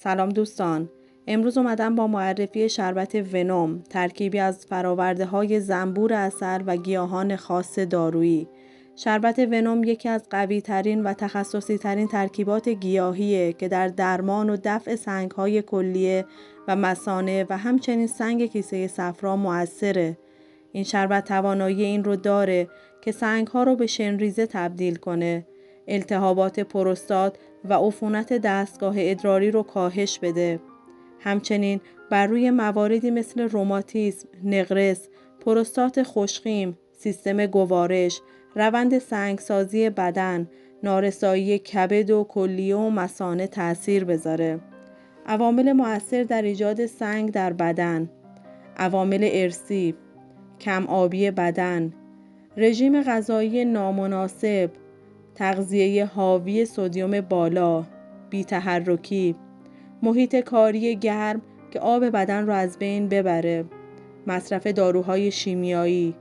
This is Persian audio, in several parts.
سلام دوستان، امروز اومدم با معرفی شربت ونوم، ترکیبی از فرآورده‌های زنبور عسل و گیاهان خاص دارویی. شربت ونوم یکی از قوی‌ترین و تخصصی‌ترین ترکیبات گیاهیه که در درمان و دفع سنگ‌های کلیه و مثانه و همچنین سنگ کیسه صفرا مؤثره. این شربت توانایی این رو داره که سنگ‌ها رو به شنریزه تبدیل کنه، التهابات پروستات و عفونت دستگاه ادراری رو کاهش بده. همچنین بر روی مواردی مثل روماتیسم، نقرس، پروستات خشکیم، سیستم گوارش، روند سنگسازی بدن، نارسایی کبد و کلیه و مثانه تأثیر بذاره. عوامل مؤثر در ایجاد سنگ در بدن: عوامل ارثی، کم آبی بدن، رژیم غذایی نامناسب، تغذیه حاوی سدیم بالا، بی‌تحرکی، محیط کاری گرم که آب بدن را از بین ببره، مصرف داروهای شیمیایی،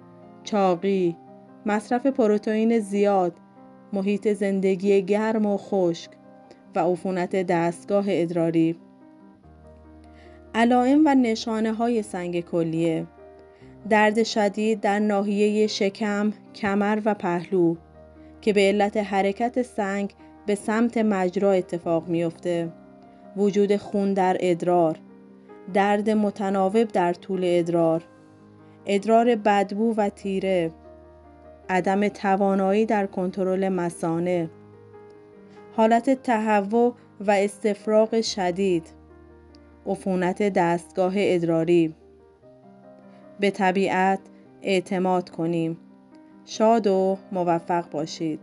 چاقی، مصرف پروتئین زیاد، محیط زندگی گرم و خشک و عفونت دستگاه ادراری. علائم و نشانه‌های سنگ کلیه: درد شدید در ناحیه شکم، کمر و پهلو که به علت حرکت سنگ به سمت مجرا اتفاق میفته، وجود خون در ادرار، درد متناوب در طول ادرار، ادرار بدبو و تیره، عدم توانایی در کنترل مثانه، حالت تهوع و استفراغ شدید، عفونت دستگاه ادراری. به طبیعت اعتماد کنیم. شاد و موفق باشید.